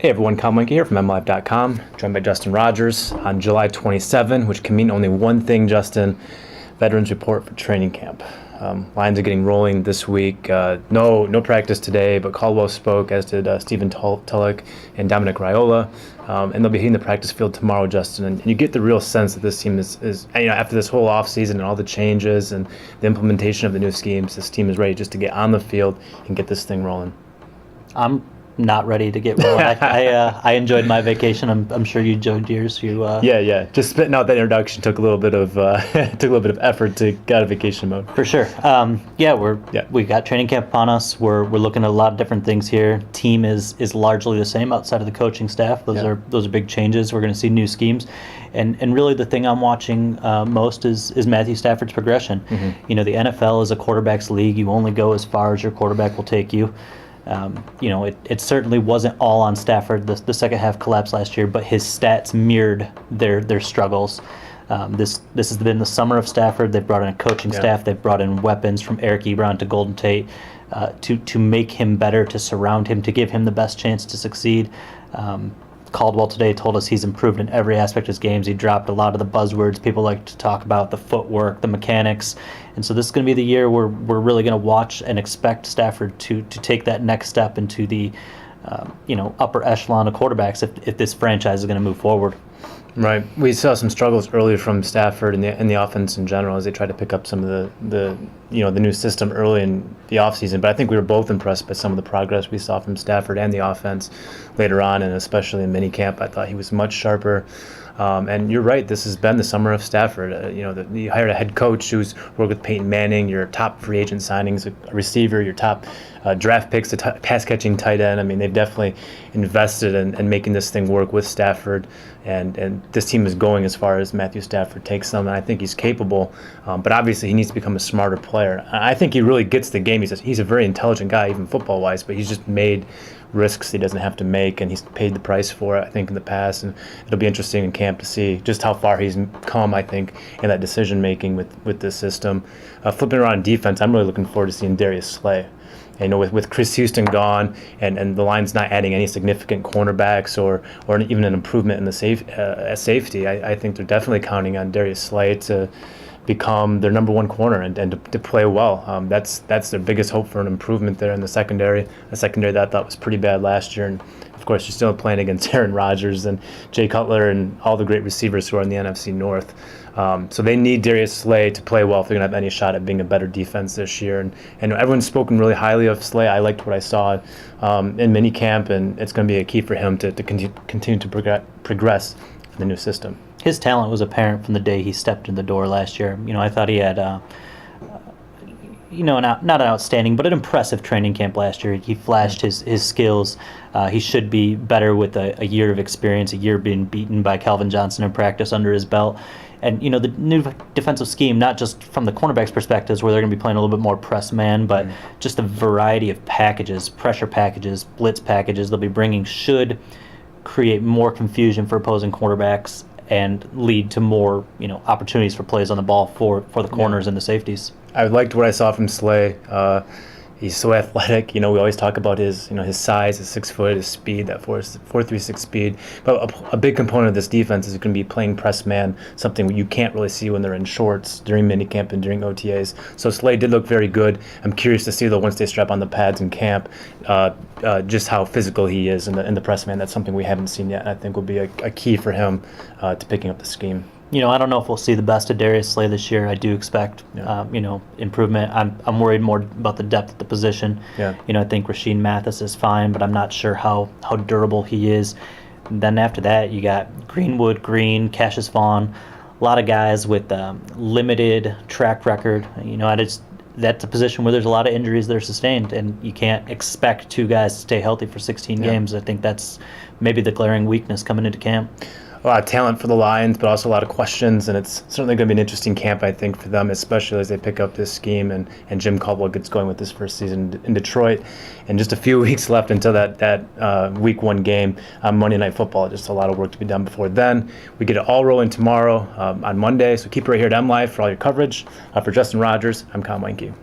Hey everyone, Meinke here from MLive.com, joined by Justin Rogers on July 27, which can mean only one thing, Justin: Veterans Report for training camp. Lions are getting rolling this week. No practice today, but Caldwell spoke, as did Stephen Tulloch and Dominic Raiola, and they'll be hitting the practice field tomorrow, Justin. And you get the real sense that this team is after this whole offseason and all the changes and the implementation of the new schemes, this team is ready just to get on the field and get this thing rolling. I'm not ready to get rolling. I enjoyed my vacation. I'm sure you enjoyed yours. Yeah. Just spitting out that introduction took a little bit of effort to get out of vacation mode. For sure. We got training camp upon us. We're looking at a lot of different things here. Team is largely the same outside of the coaching staff. Those are big changes. We're going to see new schemes, and really the thing I'm watching most is Matthew Stafford's progression. Mm-hmm. The NFL is a quarterback's league. You only go as far as your quarterback will take you. It certainly wasn't all on Stafford. The second half collapse last year, but his stats mirrored their struggles. This has been the summer of Stafford. They've brought in a coaching staff. They've brought in weapons from Eric Ebron to Golden Tate to make him better, to surround him, to give him the best chance to succeed. Caldwell today told us he's improved in every aspect of his games. He dropped a lot of the buzzwords people like to talk about, the footwork, the mechanics. And so this is going to be the year where we're really going to watch and expect Stafford to take that next step into the upper echelon of quarterbacks if this franchise is going to move forward. Right. We saw some struggles earlier from Stafford and the offense in general as they tried to pick up some of the new system early in the offseason. But I think we were both impressed by some of the progress we saw from Stafford and the offense later on, and especially in minicamp. I thought he was much sharper. And you're right, this has been the summer of Stafford. You hired a head coach who's worked with Peyton Manning, your top free agent signings, a receiver, your top draft picks, pass-catching tight end. I mean, they've definitely invested in making this thing work with Stafford. And this team is going as far as Matthew Stafford takes them, and I think he's capable. But obviously, he needs to become a smarter player. I think he really gets the game. He's a very intelligent guy, even football-wise, but he's just made risks he doesn't have to make, and he's paid the price for it, I think, in the past. And it'll be interesting in camp to see just how far he's come, I think, in that decision-making with this system. Flipping around defense, I'm really looking forward to seeing Darius Slay. With Chris Houston gone and the Lions not adding any significant cornerbacks or even an improvement in the safety, I think they're definitely counting on Darius Slay to become their number one corner and to play well. That's their biggest hope for an improvement there in the secondary. A secondary that I thought was pretty bad last year. And of course, you're still playing against Aaron Rodgers and Jay Cutler and all the great receivers who are in the NFC North. So they need Darius Slay to play well if they're going to have any shot at being a better defense this year. And everyone's spoken really highly of Slay. I liked what I saw in minicamp, and it's going to be a key for him to continue to progress in the new system. His talent was apparent from the day he stepped in the door last year. I thought he had, not an outstanding, but an impressive training camp last year. He flashed his skills. He should be better with a year of experience, a year being beaten by Calvin Johnson in practice under his belt. And, the new defensive scheme, not just from the cornerback's perspectives where they're going to be playing a little bit more press man, but just a variety of packages, pressure packages, blitz packages they'll be bringing should create more confusion for opposing quarterbacks and lead to more, opportunities for plays on the ball for the corners and the safeties. I liked what I saw from Slay. He's so athletic. We always talk about his size, his 6 foot, his speed, that 4.36 speed. But a big component of this defense is going to be playing press man, something you can't really see when they're in shorts during minicamp and during OTAs. So Slay did look very good. I'm curious to see, though, once they strap on the pads in camp, just how physical he is in the press man. That's something we haven't seen yet, and I think will be a key for him to picking up the scheme. I don't know if we'll see the best of Darius Slay this year. I do expect, improvement. I'm worried more about the depth of the position. Yeah. I think Rasheed Mathis is fine, but I'm not sure how durable he is. And then after that, you got Greenwood, Green, Cassius Vaughn, a lot of guys with limited track record. That's a position where there's a lot of injuries that are sustained, and you can't expect two guys to stay healthy for 16 games. I think that's maybe the glaring weakness coming into camp. A lot of talent for the Lions, but also a lot of questions, and it's certainly going to be an interesting camp, I think, for them, especially as they pick up this scheme and Jim Caldwell gets going with this first season in Detroit. And just a few weeks left until that Week 1 game on Monday Night Football. Just a lot of work to be done before then. We get it all rolling tomorrow on Monday, so keep it right here at MLive for all your coverage. For Justin Rogers, I'm Meinke.